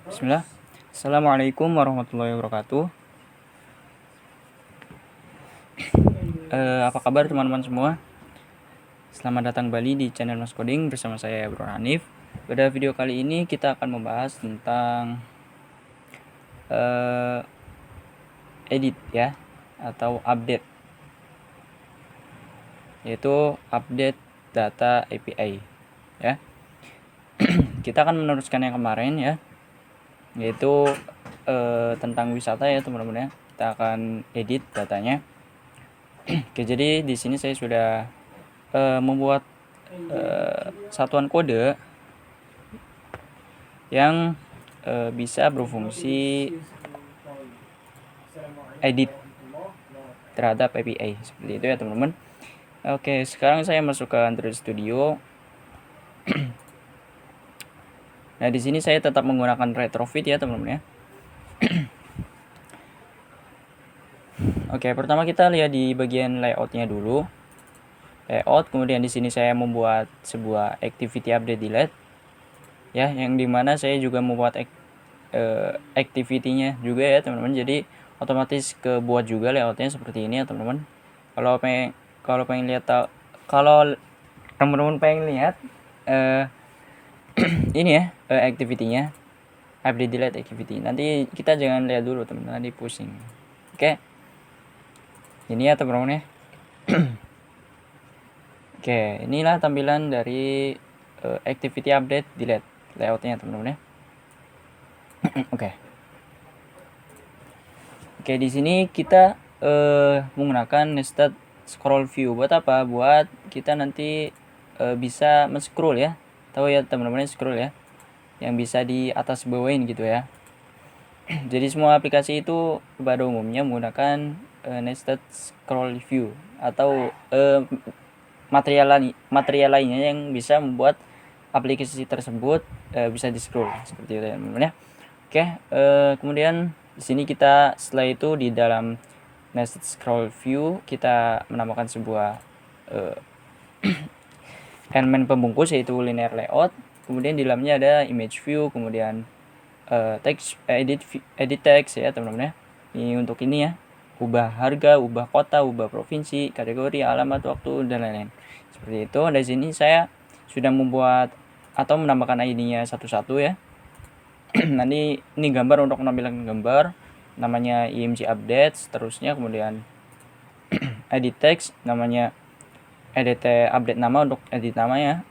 Bismillah. Assalamualaikum warahmatullahi wabarakatuh. Apa kabar teman-teman semua? Selamat datang kembali di channel Mas Coding bersama saya Bro Hanif. Pada video kali ini kita akan membahas tentang edit ya, atau update, yaitu update data API ya. Kita akan meneruskan yang kemarin ya, yaitu tentang wisata ya teman-teman ya. Kita akan edit datanya. Oke, jadi di sini saya sudah membuat satuan kode yang bisa berfungsi edit terhadap API seperti itu ya teman-teman. Oke, sekarang saya masuk ke Android Studio. Nah, di sini saya tetap menggunakan retrofit ya teman-teman ya. Oke, pertama kita lihat di bagian layoutnya dulu. Layout, kemudian di sini saya membuat sebuah activity update delete ya, yang dimana saya juga membuat activity-nya juga ya teman-teman. Jadi otomatis kebuat juga layoutnya seperti ini ya teman-teman. Kalau pengen lihat, kalau teman-teman pengen lihat ini ya, activity-nya update delete activity. Nanti kita jangan lihat dulu teman-teman, nanti pusing. Oke. Ini ya teman-teman ya. Oke, inilah tampilan dari activity update delete layoutnya teman-teman ya. Oke, di sini kita menggunakan nested scroll view. Buat apa? Buat kita nanti bisa men-scroll ya. Tahu ya teman-teman, scroll ya, yang bisa di atas bawain gitu ya. Jadi semua aplikasi itu pada umumnya menggunakan nested scroll view atau material lainnya yang bisa membuat aplikasi tersebut bisa di scroll seperti itu ya teman-teman ya. Oke, kemudian di sini kita setelah itu di dalam nested scroll view kita menambahkan sebuah element pembungkus yaitu linear layout. Kemudian di dalamnya ada image view, kemudian text edit text ya teman-teman ya. Ini untuk ini ya, ubah harga, ubah kota, ubah provinsi, kategori, alamat, waktu, dan lain-lain. Seperti itu. Dari sini saya sudah membuat atau menambahkan ID-nya satu-satu ya. Nanti ini gambar untuk menampilkan gambar, namanya img update, seterusnya kemudian edit text, namanya edit update nama untuk edit namanya,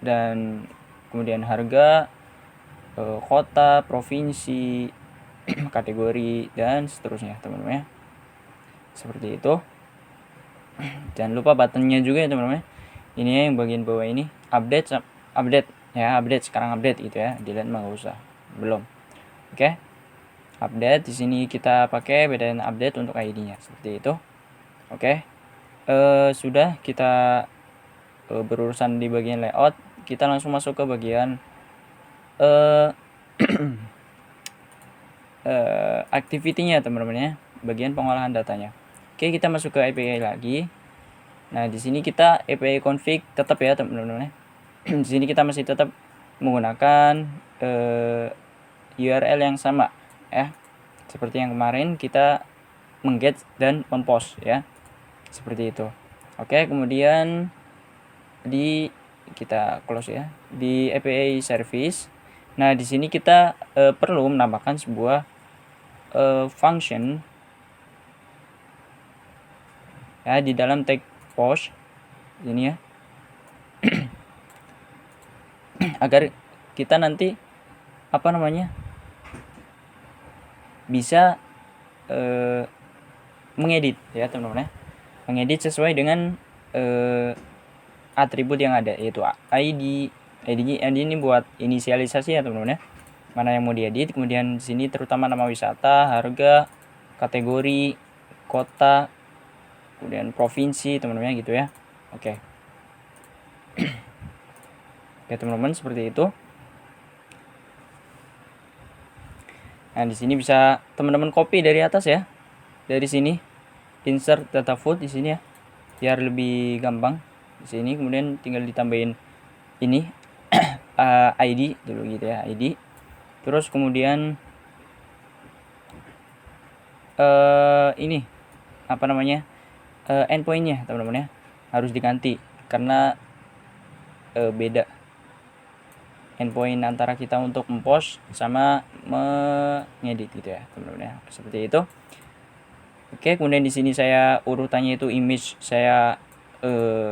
dan kemudian harga, kota, provinsi, kategori, dan seterusnya teman-teman ya. Seperti itu. Jangan lupa buttonnya juga ya teman-teman. Ini yang bagian bawah ini update ya, update sekarang update gitu ya. Delete mah nggak usah, belum. Oke. Update di sini kita pakai bedain update untuk ID-nya seperti itu. Oke. Sudah kita berurusan di bagian layout, kita langsung masuk ke bagian activity-nya teman-teman ya, bagian pengolahan datanya. Oke, kita masuk ke API lagi. Nah, di sini kita API config tetap ya teman-teman ya. Di sini kita masih tetap menggunakan URL yang sama ya. Seperti yang kemarin kita mengget dan mempost ya. Seperti itu. Oke, kemudian kita close ya di API service. Nah, di sini kita perlu menambahkan sebuah function ya di dalam tag post ini ya. Agar kita nanti bisa mengedit ya teman-teman ya. Mengedit sesuai dengan atribut yang ada, yaitu ID ini buat inisialisasi ya teman-teman ya, mana yang mau diedit. Kemudian di sini terutama nama wisata, harga, kategori, kota, kemudian provinsi teman-teman gitu ya. Oke. Oke teman-teman, seperti itu. Nah, di sini bisa teman-teman copy dari atas ya. Dari sini insert data food di sini ya, biar lebih gampang. Di sini kemudian tinggal ditambahin ini ID dulu gitu ya, ID. Terus kemudian ini apa namanya, endpointnya teman-teman ya harus diganti karena beda endpoint antara kita untuk mempost sama mengedit gitu ya teman-teman ya, seperti itu. Oke, kemudian di sini saya urutannya itu image saya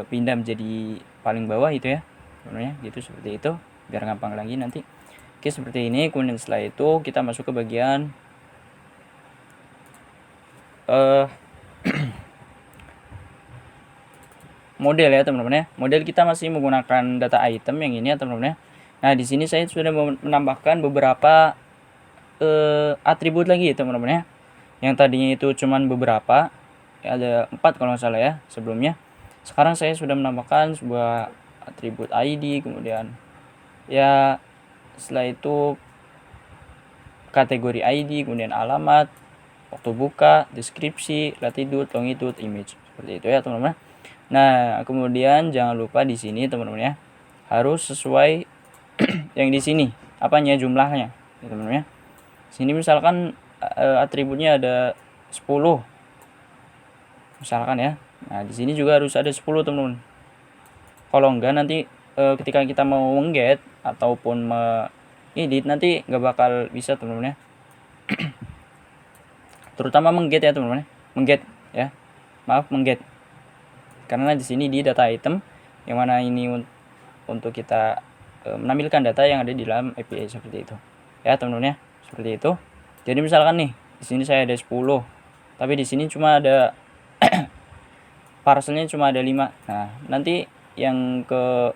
pindah menjadi paling bawah itu ya teman-teman ya, gitu seperti itu biar gampang lagi nanti. Oke, seperti ini. Kemudian setelah itu kita masuk ke bagian model ya teman-teman ya. Model kita masih menggunakan data item yang ini ya teman-teman ya. Nah, di sini saya sudah menambahkan beberapa atribut lagi ya teman-teman ya. Yang tadinya itu cuman beberapa, ya, ada 4 kalau nggak salah ya sebelumnya. Sekarang saya sudah menambahkan sebuah atribut ID, kemudian ya setelah itu kategori ID, kemudian alamat, waktu buka, deskripsi, latitude, longitude, image, seperti itu ya teman-teman. Nah, kemudian jangan lupa di sini teman-teman ya harus sesuai yang di sini apanya, jumlahnya ya teman-teman ya. Sini misalkan atributnya ada 10 misalkan ya. Nah, di sini juga harus ada 10 teman-teman. Kalau enggak nanti ketika kita mau mengget ataupun edit nanti nggak bakal bisa teman-teman ya. Terutama mengget ya teman-teman ya. Mengget ya. Maaf, mengget. Karena di sini di data item yang mana ini untuk kita menampilkan data yang ada di dalam API seperti itu. Ya, teman-teman ya. Seperti itu. Jadi misalkan nih, di sini saya ada 10, tapi di sini cuma ada parcelnya cuma ada 5. Nah, nanti yang ke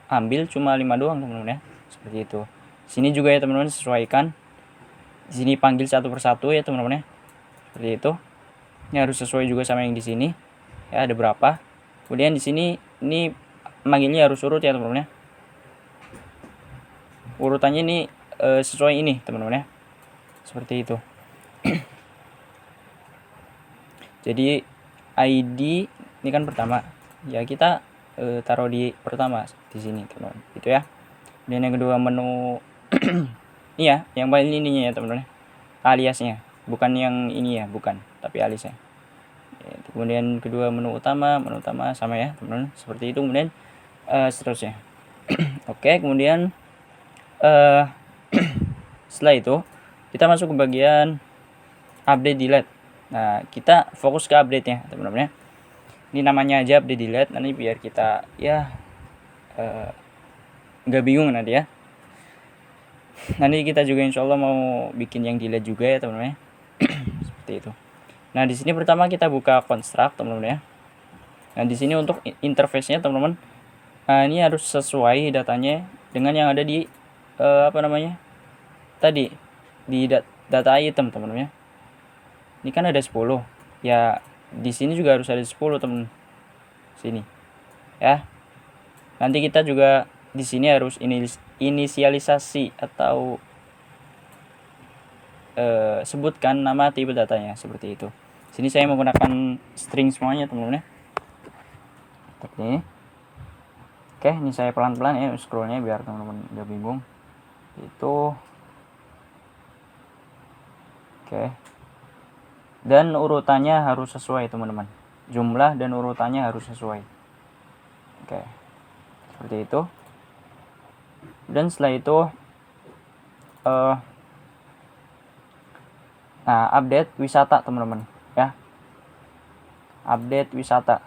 ambil cuma 5 doang teman-teman ya. Seperti itu. Sini juga ya teman-teman sesuaikan. Di sini panggil satu persatu ya teman-teman ya. Seperti itu. Ini harus sesuai juga sama yang di sini. Ya, ada berapa. Kemudian di sini ini manggilnya harus urut ya teman-teman ya. Urutannya ini sesuai ini teman-teman ya. Seperti itu. Jadi ID ini kan pertama. Ya kita taruh di pertama di sini teman-teman. Gitu ya. Dan yang kedua menu ini ya, yang paling ininya ya teman-teman. Aliasnya, bukan yang ini ya, bukan, tapi aliasnya. Kemudian kedua menu utama sama ya teman-teman. Seperti itu. Kemudian seterusnya. Oke, kemudian setelah itu kita masuk ke bagian update delete. Nah, kita fokus ke update nya teman-teman ya. Ini namanya aja update delete, nanti biar kita ya nggak bingung nanti ya. Nanti kita juga insya Allah mau bikin yang delete juga ya teman-teman ya. Seperti itu. Nah, di sini pertama kita buka construct teman-teman ya. Nah, di sini untuk interface-nya teman-teman, ini harus sesuai datanya dengan yang ada di tadi di data item teman-teman ya. Ini kan ada 10. Ya, di sini juga harus ada 10 teman. Sini. Ya. Nanti kita juga di sini harus inisialisasi atau sebutkan nama tipe datanya seperti itu. Sini saya menggunakan string semuanya teman-teman ya. Seperti ini. Oke, ini saya pelan-pelan ya scrollnya biar teman-teman nggak bingung. Itu. Oke. Dan urutannya harus sesuai teman-teman. Jumlah dan urutannya harus sesuai. Oke. Seperti itu. Dan setelah itu nah, update wisata teman-teman ya. Update wisata.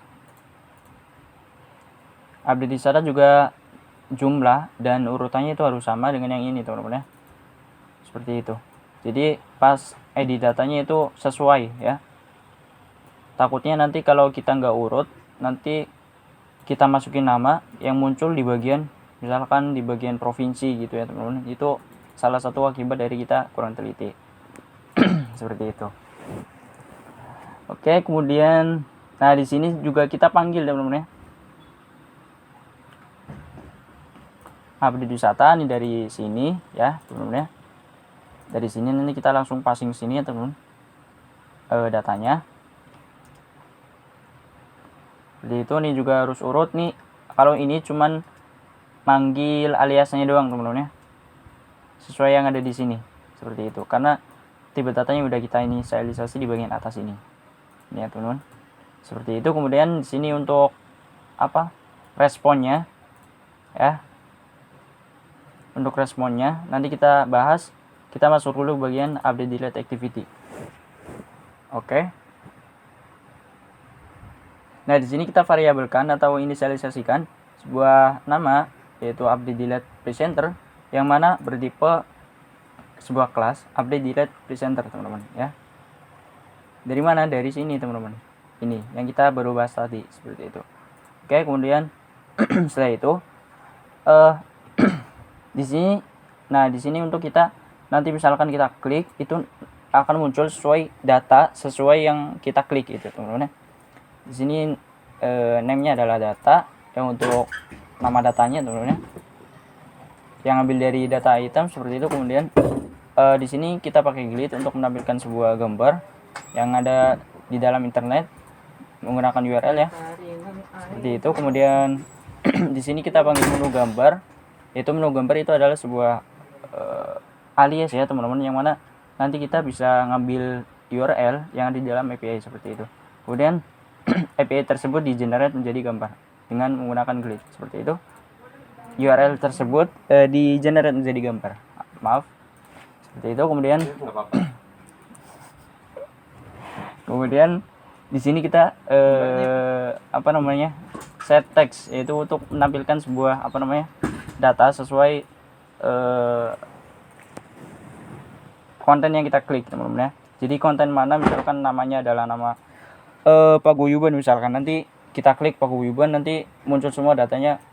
Update wisata juga jumlah dan urutannya itu harus sama dengan yang ini teman-teman ya. Seperti itu. Jadi pas edit datanya itu sesuai ya. Takutnya nanti kalau kita nggak urut, nanti kita masukin nama yang muncul di bagian, misalkan di bagian provinsi gitu ya teman-teman. Itu salah satu akibat dari kita kurang teliti. Seperti itu. Oke, kemudian nah di sini juga kita panggil teman-teman ya. Update wisata ini dari sini ya teman-teman ya. Dari sini nanti kita langsung passing sini ya teman-teman. Datanya. Jadi itu nih juga harus urut nih. Kalau ini cuman manggil aliasnya doang teman-teman ya. sesuai yang ada di sini seperti itu, karena tipe datanya udah kita inisialisasi di bagian atas ini ya teman-teman, seperti itu. Kemudian di sini untuk responnya ya, untuk responnya nanti kita bahas. Kita masuk dulu bagian update delete activity. Oke. Nah, di sini kita variabelkan atau inisialisasikan sebuah nama, yaitu update delete presenter, yang mana bertipe sebuah kelas update delete presenter teman-teman ya. Dari mana? Dari sini teman-teman. Ini yang kita baru bahas tadi seperti itu. Oke, kemudian setelah itu di sini, nah di sini untuk kita nanti misalkan kita klik, itu akan muncul sesuai data sesuai yang kita klik itu teman-teman. Di sini name-nya adalah data, yang untuk nama datanya teman-teman, yang ambil dari data item seperti itu. Kemudian di sini kita pakai grid untuk menampilkan sebuah gambar yang ada di dalam internet menggunakan URL ya, seperti itu. Kemudian di sini kita panggil menu gambar, yaitu menu gambar itu adalah sebuah alias ya teman-teman, yang mana nanti kita bisa ngambil URL yang ada di dalam API seperti itu. Kemudian API tersebut di generate menjadi gambar dengan menggunakan grid seperti itu. URL tersebut di generate menjadi gambar, maaf, seperti itu. Kemudian di sini kita set text, yaitu untuk menampilkan sebuah data sesuai konten yang kita klik teman-teman ya. Jadi konten mana, misalkan namanya adalah nama paguyuban misalkan, nanti kita klik paguyuban, nanti muncul semua datanya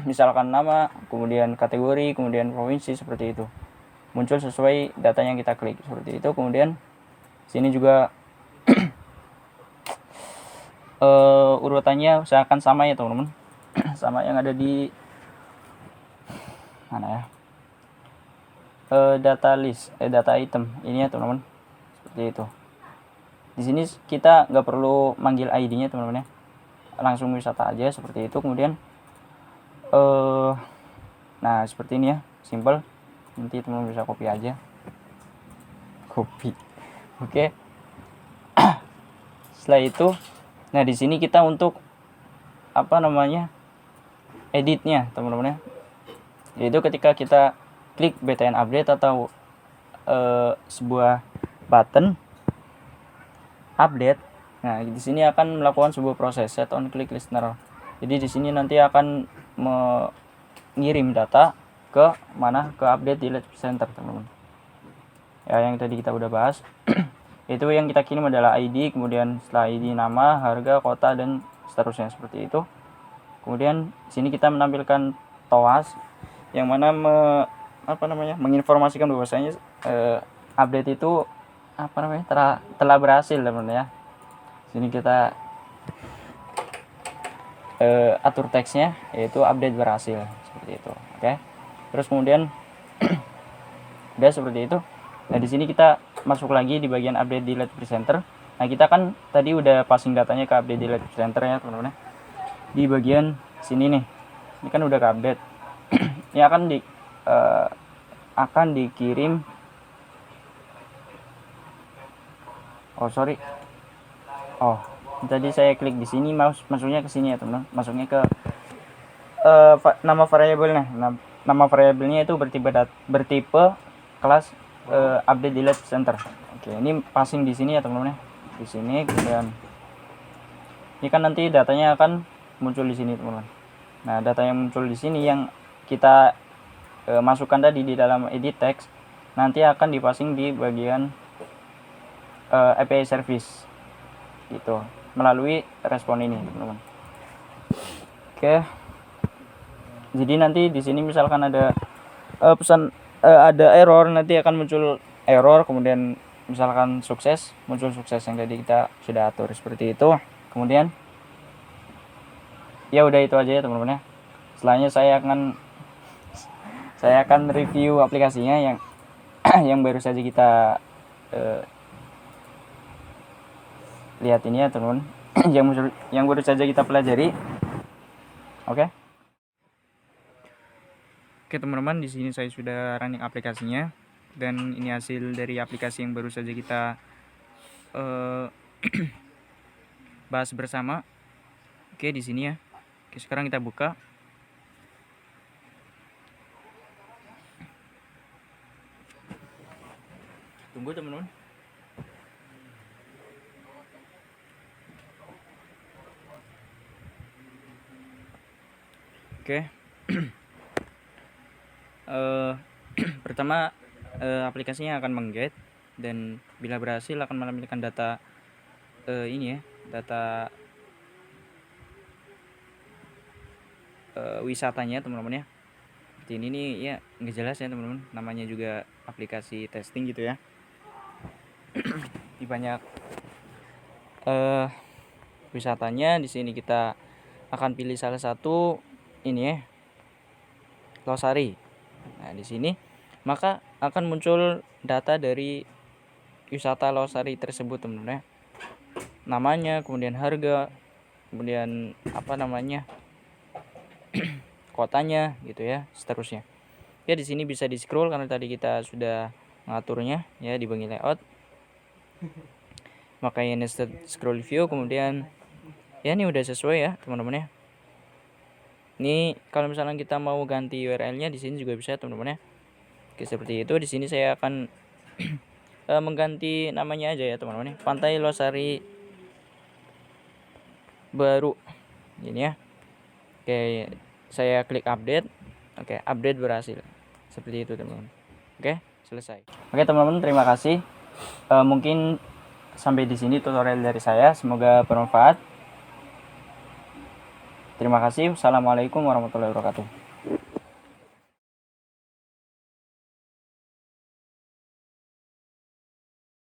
misalkan nama, kemudian kategori, kemudian provinsi, seperti itu, muncul sesuai data yang kita klik seperti itu. Kemudian sini juga urutannya usahakan sama ya teman-teman, sama yang ada di mana ya, data list, data item ini ya teman-teman, seperti itu. Di sini kita nggak perlu manggil ID-nya teman-teman ya, langsung wisata aja seperti itu. Kemudian nah seperti ini ya, simple. Nanti teman-teman bisa copy aja, copy. Oke. Setelah itu, nah di sini kita untuk editnya teman-teman ya, yaitu ketika kita klik btn update atau sebuah button update, nah di sini akan melakukan sebuah proses set on click listener. Jadi di sini nanti akan mengirim data ke mana, ke update delete center teman-teman ya, yang tadi kita udah bahas. Itu yang kita kirim adalah ID, kemudian setelah ID nama, harga, kota, dan seterusnya seperti itu. Kemudian sini kita menampilkan TOAS yang mana menginformasikan bahwasanya update itu telah berhasil teman-teman ya. Sini kita atur teksnya, yaitu update berhasil seperti itu. Oke. Terus kemudian udah seperti itu. Nah di sini kita masuk lagi di bagian update delete presenter. Nah kita kan tadi udah passing datanya ke update delete presenter ya teman-teman. Di bagian sini nih, ini kan udah ke update. Ini akan dikirim. Tadi saya klik di sini, masuknya ke sini ya teman-teman. Masuknya ke nama variabelnya. Nama variabelnya itu bertipe kelas update delete center. Oke, ini passing di sini ya teman-teman ya. Di sini, kemudian ini kan nanti datanya akan muncul di sini teman-teman. Nah, data yang muncul di sini yang kita masukkan tadi di dalam edit text, nanti akan dipassing di bagian API service gitu, melalui respon ini teman-teman. Oke. Jadi nanti di sini misalkan ada ada error, nanti akan muncul error, kemudian misalkan sukses, muncul sukses yang tadi kita sudah atur seperti itu. Kemudian ya udah itu aja ya teman-teman ya. Selanjutnya saya akan review aplikasinya yang yang baru saja kita lihat ini ya teman-teman. yang baru saja kita pelajari. Oke. Oke teman-teman, di sini saya sudah running aplikasinya dan ini hasil dari aplikasi yang baru saja kita bahas bersama. Oke, di sini ya. Oke, sekarang kita buka. Tunggu teman-teman. Oke. Pertama aplikasinya akan meng-get dan bila berhasil akan menampilkan data ini ya, data wisatanya teman-teman ya. Seperti ini nih ya, nggak jelas ya teman-teman, namanya juga aplikasi testing gitu ya. Di banyak wisatanya. Di sini kita akan pilih salah satu ini ya, Losari. Nah, di sini maka akan muncul data dari wisata Losari tersebut teman-teman ya. Namanya, kemudian harga, kemudian apa namanya? kotanya gitu ya, seterusnya. Ya di sini bisa di-scroll karena tadi kita sudah mengaturnya ya di bagian layout. Makanya nested scroll view, kemudian ya ini udah sesuai ya teman-teman ya. Ini kalau misalnya kita mau ganti URL-nya di sini juga bisa teman-teman ya. Oke, seperti itu. Di sini saya akan mengganti namanya aja ya teman-teman ya. Pantai Losari baru ini ya. Oke, saya klik update. Oke, update berhasil. Seperti itu teman-teman. Oke, selesai. Oke teman-teman, terima kasih. Mungkin sampai di sini tutorial dari saya. Semoga bermanfaat. Terima kasih. Wassalamualaikum warahmatullahi wabarakatuh.